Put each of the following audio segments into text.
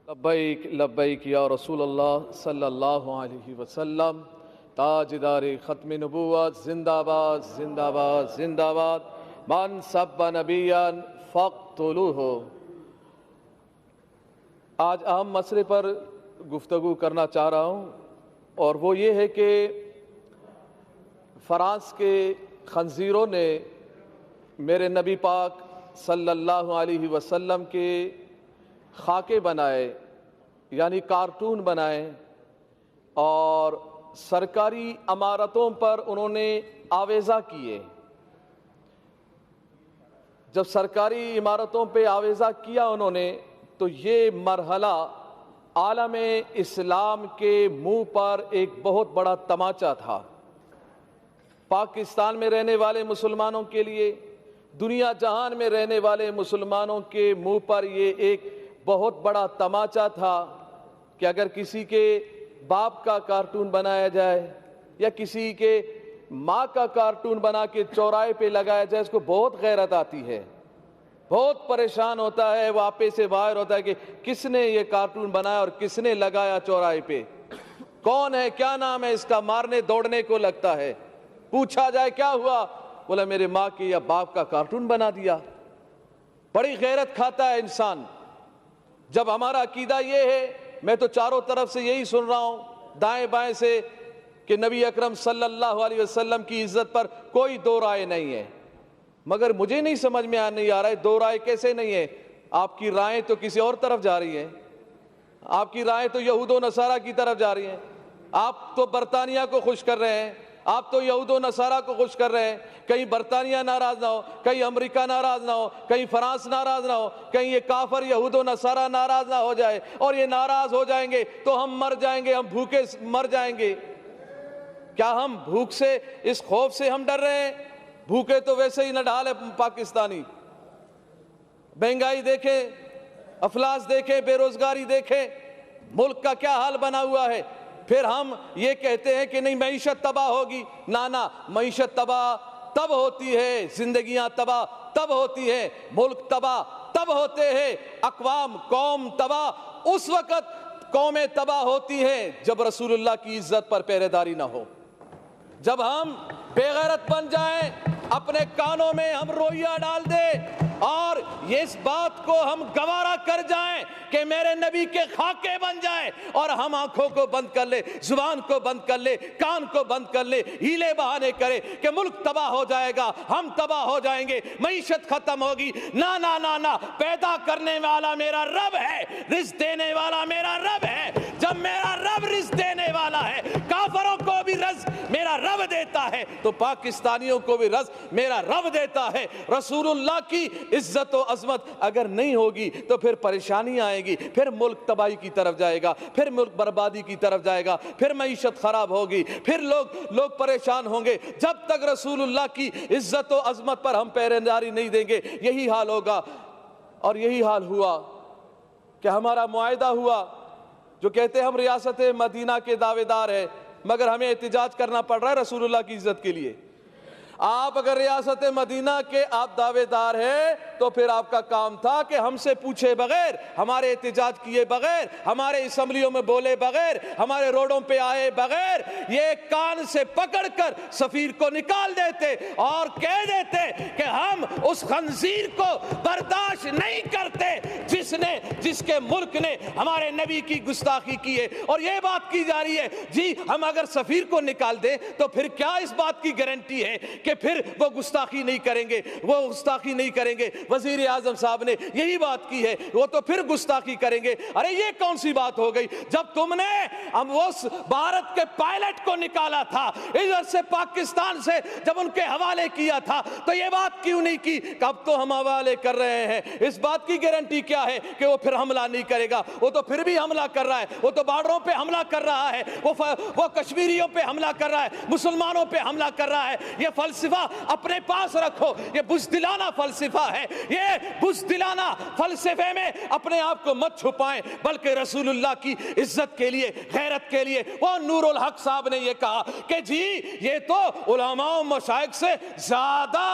لبیک لبیک یا رسول اللہ صلی اللہ علیہ وسلم، تاجدار ختم نبوت، زندہ باد زندہ باد زندہ باد، من سب نبیا فاقتلوہ۔ آج اہم مسئلے پر گفتگو کرنا چاہ رہا ہوں، اور وہ یہ ہے کہ فرانس کے خنزیروں نے میرے نبی پاک صلی اللہ علیہ وسلم کے خاکے بنائے، یعنی کارٹون بنائے، اور سرکاری عمارتوں پر انہوں نے آویزہ کیے۔ جب سرکاری عمارتوں پہ آویزہ کیا انہوں نے، تو یہ مرحلہ عالم اسلام کے منہ پر ایک بہت بڑا تماچا تھا۔ پاکستان میں رہنے والے مسلمانوں کے لیے، دنیا جہان میں رہنے والے مسلمانوں کے منہ پر یہ ایک بہت بڑا تماچا تھا کہ اگر کسی کے باپ کا کارٹون بنایا جائے یا کسی کے ماں کا کارٹون بنا کے چوراہے پہ لگایا جائے، اس کو بہت غیرت آتی ہے، بہت پریشان ہوتا ہے، وہ آپے سے باہر ہوتا ہے کہ کس نے یہ کارٹون بنایا اور کس نے لگایا چوراہے پہ، کون ہے، کیا نام ہے اس کا، مارنے دوڑنے کو لگتا ہے۔ پوچھا جائے کیا ہوا، بولا میرے ماں کے یا باپ کا کارٹون بنا دیا۔ بڑی غیرت کھاتا ہے انسان۔ جب ہمارا عقیدہ یہ ہے، میں تو چاروں طرف سے یہی سن رہا ہوں، دائیں بائیں سے، کہ نبی اکرم صلی اللہ علیہ وسلم کی عزت پر کوئی دو رائے نہیں ہے، مگر مجھے نہیں سمجھ میں نہیں آ رہا ہے دو رائے کیسے نہیں ہے۔ آپ کی رائیں تو کسی اور طرف جا رہی ہیں، آپ کی رائیں تو یہود و نصارہ کی طرف جا رہی ہیں۔ آپ تو برطانیہ کو خوش کر رہے ہیں، آپ تو یہود و نصارہ کو خوش کر رہے ہیں۔ کہیں برطانیہ ناراض نہ ہو، کہیں امریکہ ناراض نہ ہو، کہیں فرانس ناراض نہ ہو، کہیں یہ کافر یہود و نصارہ ناراض نہ ہو جائے، اور یہ ناراض ہو جائیں گے تو ہم مر جائیں گے، ہم بھوکے مر جائیں گے۔ کیا ہم بھوک سے، اس خوف سے ہم ڈر رہے ہیں؟ بھوکے تو ویسے ہی نہ ڈھال ہے پاکستانی۔ مہنگائی دیکھیں، افلاس دیکھیں، بے روزگاری دیکھیں، ملک کا کیا حال بنا ہوا ہے۔ پھر ہم یہ کہتے ہیں کہ نہیں معیشت تباہ ہوگی۔ نہ، معیشت تباہ تب ہوتی ہے، زندگیاں تباہ تب ہوتی ہیں، ملک تباہ تب ہوتے ہیں، اقوام قوم تباہ اس وقت قومیں تباہ ہوتی ہیں جب رسول اللہ کی عزت پر پہرے داری نہ ہو، جب ہم بے غیرت بن جائیں، اپنے کانوں میں ہم روئیہ ڈال دیں اور اس بات کو ہم گوارا کر جائیں کہ میرے نبی کے خاکے بن جائیں، اور ہم آنکھوں کو بند کر لے، زبان کو بند کر لے، کان کو بند کر لے، ہیلے بہانے کرے کہ ملک تباہ ہو جائے گا، ہم تباہ ہو جائیں گے، معیشت ختم ہوگی۔ نہ، پیدا کرنے والا میرا رب ہے، رزق دینے والا میرا رب ہے۔ جب میرا رب رزق دینے والا ہے، کافروں کو بھی رزق میرا رب دیتا ہے، تو پاکستانیوں کو بھی رزق میرا رب دیتا ہے۔ رسول اللہ کی عزت و عظمت اگر نہیں ہوگی تو پھر پریشانی آئے گی، پھر ملک تباہی کی طرف جائے گا، پھر ملک بربادی کی طرف جائے گا، پھر معیشت خراب ہوگی، پھر لوگ پریشان ہوں گے۔ جب تک رسول اللہ کی عزت و عظمت پر ہم پہرے داری نہیں دیں گے، یہی حال ہوگا۔ اور یہی حال ہوا کہ ہمارا معاہدہ ہوا، جو کہتے ہیں ہم ریاست مدینہ کے دعوے دار ہیں، مگر ہمیں احتجاج کرنا پڑ رہا ہے رسول اللہ کی عزت کے لیے۔ آپ اگر ریاست مدینہ کے آپ دعوے دار ہیں تو پھر آپ کا کام تھا کہ ہم سے پوچھے بغیر، ہمارے احتجاج کیے بغیر، ہمارے اسمبلیوں میں بولے بغیر، ہمارے روڈوں پہ آئے بغیر، یہ کان سے پکڑ کر سفیر کو نکال دیتے اور کہہ دیتے کہ ہم اس خنزیر کو برداشت نہیں کرتے جس کے ملک نے ہمارے نبی کی گستاخی کی ہے۔ اور یہ بات کی جا رہی ہے جی ہم اگر سفیر کو نکال دیں تو پھر کیا اس بات کی گارنٹی ہے کہ پھر وہ گستاخی نہیں کریں گے، وہ گستاخی نہیں کریں گے۔ وزیر اعظم صاحب نے یہی بات کی ہے، وہ تو پھر گستاخی کریں گے۔ ارے یہ کون سی بات ہو گئی؟ جب تم نے اس بھارت کے پائلٹ کو نکالا تھا ادھر سے پاکستان سے، جب ان کے حوالے کیا تھا تو یہ بات کیوں نہیں کی کہ اب تو ہم حوالے کر رہے ہیں؟ اس بات کی گارنٹی کیا ہے کہ وہ پھر حملہ نہیں کرے گا؟ وہ تو پھر بھی حملہ کر رہا ہے، وہ تو بارڈروں پہ حملہ کر رہا ہے، وہ کشمیریوں پہ حملہ کر رہا ہے، مسلمانوں پہ حملہ کر رہا ہے۔ یہ فلسفہ اپنے پاس رکھو، یہ بزدلانہ فلسفہ ہے، یہ بزدلانہ فلسفے میں اپنے آپ کو مت چھپائیں، بلکہ رسول اللہ کی عزت کے لیے، غیرت کے لیے وہ نور الحق صاحب نے یہ کہا کہ جی یہ تو علماء و مشائخ سے زیادہ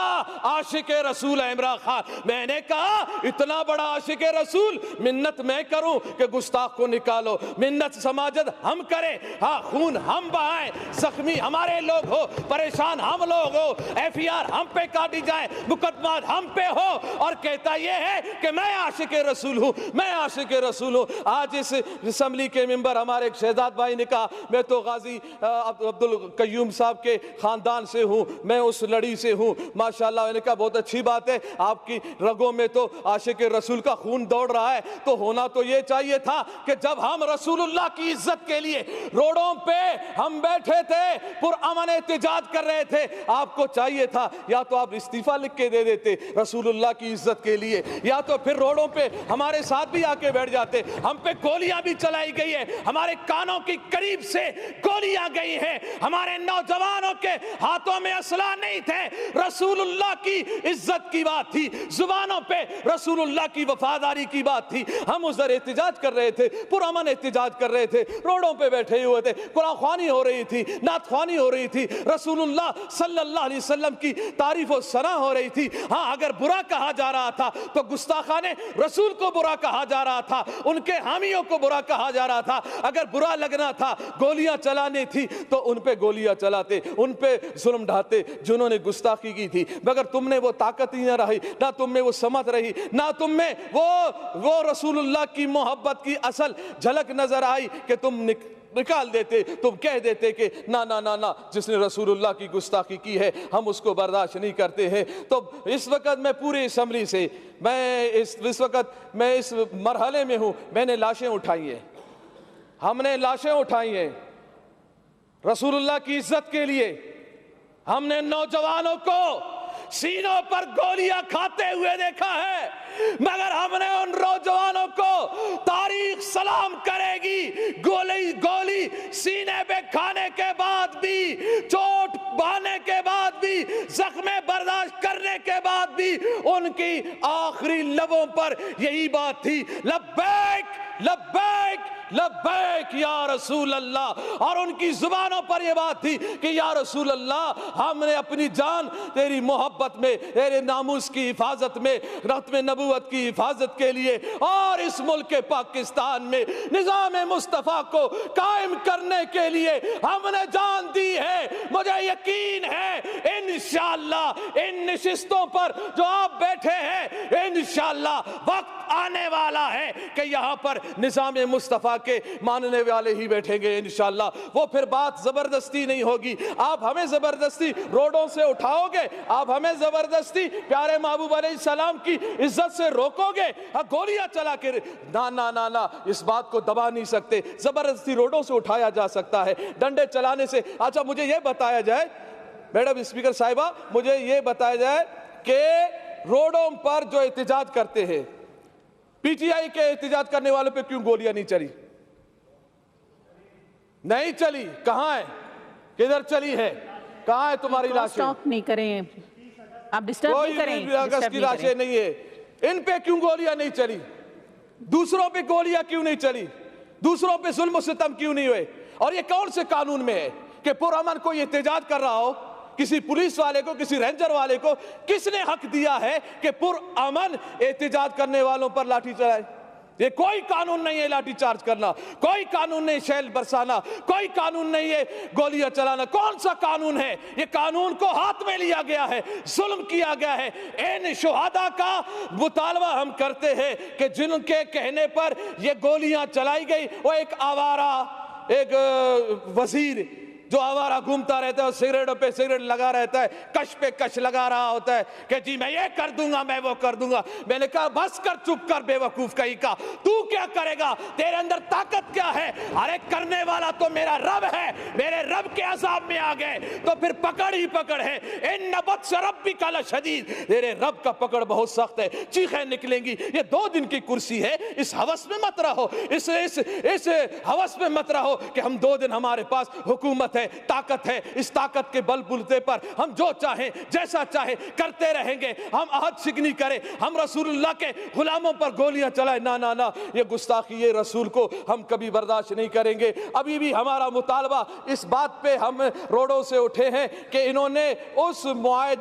عاشق رسول ہے عمران خان۔ میں نے کہا اتنا بڑا عاشق رسول، منت میں کروں کہ گستاخ کو نکالو، منت سماجت ہم کریں، ہاں خون ہم بہائیں، زخمی ہمارے لوگ ہو، پریشان ہم لوگ ہو، ایف ای آر ہم پہ کاٹی جائیں، مقدمات ہم پہ ہو، اور کہتا یہ ہے کہ میں عاشق رسول ہوں، میں عاشق رسول ہوں۔ آج اس اسمبلی کے ممبر ہمارے ایک شہزاد بھائی نے کہا میں تو غازی عبدالقیوم صاحب کے خاندان سے ہوں، میں اس لڑی سے ہوں، ماشاءاللہ۔ میں نے کہا بہت اچھی بات ہے، آپ کی رگوں میں تو عاشق رسول کا خون دوڑ رہا ہے، تو ہونا تو یہ چاہیے تھا کہ جب ہم رسول اللہ کی عزت کے لیے روڈوں پہ ہم بیٹھے تھے، پرامن احتجاج کر رہے تھے، آپ کو چاہیے تھا یا تو آپ استعفیٰ لکھ کے دے دیتے رسول اللہ کی عزت کے لیے، یا تو پھر روڈوں پہ ہمارے ساتھ بھی آ کے بیٹھ جاتے۔ ہم پہ گولیاں بھی چلائی گئی ہے، ہمارے کانوں کی قریب سے گولیاں گئی ہیں، ہمارے نوجوانوں کے ہاتھوں میں اسلحہ نہیں تھے، رسول اللہ کی عزت کی بات تھی، زبانوں پہ رسول اللہ کی وفاداری کی بات تھی۔ ہم ادھر احتجاج کر رہے تھے، پرامن احتجاج کر رہے تھے، روڈوں پہ بیٹھے ہوئے تھے، قرآن خوانی ہو رہی تھی، نعت خوانی ہو رہی تھی، رسول اللہ صلی اللہ علیہ وسلم کی تعریف و ثنا ہو رہی تھی۔ ہاں اگر برا کہا جا رہا تھا تو گستاخانے رسول کو برا کہا جا رہا تھا، ان کے حامیوں کو برا کہا جا رہا تھا۔ اگر برا لگنا تھا، گولیاں چلانے تھی تو ان پہ گولیاں چلاتے، ان پہ ظلم ڈھاتے جنہوں نے گستاخی کی تھی، مگر تم نے وہ طاقت ہی نہ رہی، نہ تم میں وہ سمت رہی، نہ تم میں وہ رسول اللہ کی محبت کی اصل جھلک نظر آئی کہ تم نکال دیتے، تم کہہ دیتے کہ نہ نہ نہ نہ، جس نے رسول اللہ کی گستاخی کی ہے ہم اس کو برداشت نہیں کرتے ہیں۔ تو اس وقت میں پوری اسمبلی سے اس وقت میں اس مرحلے میں ہوں، میں نے لاشیں اٹھائی ہیں، ہم نے لاشیں اٹھائی ہیں رسول اللہ کی عزت کے لیے، ہم نے نوجوانوں کو سینوں پر گولیاں کھاتے ہوئے دیکھا ہے، مگر ہم نے ان نوجوانوں کو تاریخ سلام کرے گی، گولی سینے پہ کھانے کے بعد بھی، چوٹ بہانے کے بعد بھی، زخم برداشت کرنے کے بعد بھی ان کی آخری لبوں پر یہی بات تھی، لبیک لبیک لبیک یا رسول اللہ، اور ان کی زبانوں پر یہ بات تھی کہ یا رسول اللہ ہم نے اپنی جان تیری محبت میں، تیرے ناموس کی حفاظت میں، ختم نبوت کی حفاظت کے لیے اور اس ملک پاکستان میں نظام مصطفیٰ کو قائم کرنے کے لیے ہم نے جان دی ہے۔ مجھے یقین ہے انشاءاللہ ان نشستوں پر جو آپ بیٹھے ہیں، انشاءاللہ وقت آنے والا ہے کہ یہاں پر نظام مصطفیٰ کے ماننے والے ہی بیٹھیں گے انشاءاللہ۔ وہ پھر بات زبردستی نہیں ہوگی، آپ ہمیں زبردستی روڈوں سے اٹھاؤ گے، آپ ہمیں زبردستی پیارے محبوب علیہ السلام کی عزت سے روکو گے، گولیاں چلا کے نہ نہ نہ نہ، اس بات کو دبا نہیں سکتے۔ زبردستی روڈوں سے اٹھایا جا سکتا ہے، ڈنڈے چلانے سے۔ اچھا مجھے یہ بتایا جائے میڈم اسپیکر صاحبہ، مجھے یہ بتایا جائے کہ روڈوں پر جو احتجاج کرتے ہیں، پی ٹی آئی کے احتجاج کرنے والوں پہ کیوں گولیاں نہیں چلی؟ نہیں چلی، کہاں ہے؟ کدھر چلی ہے؟ کہاں ہے تمہاری لاشیں؟ سٹاپ نہیں کریں، آپ ڈسٹرب نہیں کریں، کوئی اگست کی لاشیں نہیں ہے، ان پہ کیوں گولیاں نہیں چلی؟ دوسروں پہ گولیاں کیوں نہیں چلی؟ دوسروں پہ ظلم و ستم کیوں نہیں ہوئے؟ اور یہ کون سے قانون میں ہے کہ پرامن کوئی احتجاج کر رہا ہو، کسی پولیس والے کو، کسی رینجر والے کو کس نے حق دیا ہے کہ پرامن احتجاج کرنے والوں پر لاٹھی چلائے؟ یہ کوئی قانون نہیں ہے لاٹھی چارج کرنا، کوئی قانون نہیں شیل برسانا، کوئی قانون نہیں ہے گولیاں چلانا۔ کون سا قانون ہے؟ یہ قانون کو ہاتھ میں لیا گیا ہے، ظلم کیا گیا ہے۔ ان شہداء کا مطالبہ ہم کرتے ہیں کہ جن کے کہنے پر یہ گولیاں چلائی گئی، وہ ایک آوارہ، ایک وزیر جو آوارہ گھومتا رہتا ہے، سگریٹوں پہ سگریٹ لگا رہتا ہے، کش پہ کش لگا رہا ہوتا ہے کہ جی میں یہ کر دوں گا، میں وہ کر دوں گا۔ میں نے کہا بس کر، چپ کر بے وقوف کہیں کا، تو کیا کرے گا؟ تیرے اندر طاقت کیا ہے؟ ارے کرنے والا تو میرا رب ہے، میرے رب کے عذاب میں آ گئے تو پھر پکڑ ہی پکڑ ہے۔ ان بطش ربک لشدید، تیرے رب کا پکڑ بہت سخت ہے، چیخیں نکلیں گی۔ یہ 2 دن کی کرسی ہے، اس ہوس میں مت رہو، اس ہوس میں مت رہو کہ ہم 2 دن ہمارے پاس حکومت ہے۔ ہے، طاقت ہے، اس طاقت کے بل بوتے پر ہم جو چاہیں جیسا چاہیں کرتے رہیں گے، ہم عہد شکنی کریں، ہم رسول اللہ کے غلاموں پر گولیاں چلائیں، نہ یہ گستاخی یہ رسول کو ہم کبھی برداشت نہیں کریں گے۔ ابھی بھی ہمارا مطالبہ اس بات پہ ہم روڈوں سے اٹھے ہیں کہ انہوں نے اس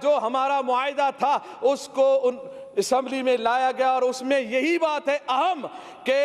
جو ہمارا معاہدہ تھا اس کو اسمبلی میں لایا گیا، اور اس میں یہی بات ہے اہم کہ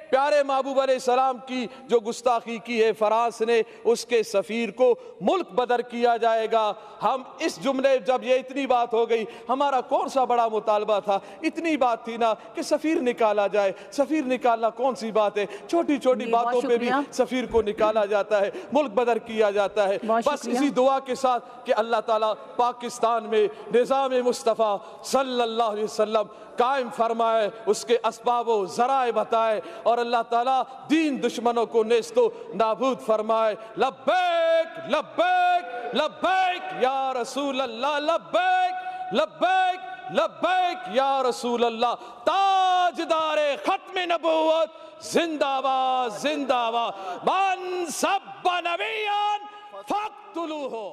پیارے محبوب علیہ السلام کی جو گستاخی کی ہے فرانس نے، اس کے سفیر کو ملک بدر کیا جائے گا۔ ہم اس جملے جب یہ اتنی بات ہو گئی، ہمارا کون سا بڑا مطالبہ تھا، اتنی بات تھی نا کہ سفیر نکالا جائے۔ سفیر نکالنا کون سی بات ہے، چھوٹی چھوٹی باتوں پہ بھی سفیر کو نکالا جاتا ہے، ملک بدر کیا جاتا ہے۔ بس اسی دعا کے ساتھ کہ اللہ تعالیٰ پاکستان میں نظام مصطفیٰ صلی اللہ علیہ وسلم قائم فرمائے، اس کے اسباب و ذرائع بتائے، اور اللہ تعالیٰ دین دشمنوں کو نیست و نابود فرمائے۔ لبیک لبیک لبیک یا رسول اللہ، لبیک لبیک لبیک یا رسول اللہ۔ تاجدار ختم نبوت زندہ باد زندہ باد، من سب نبیان فاقتلوہ۔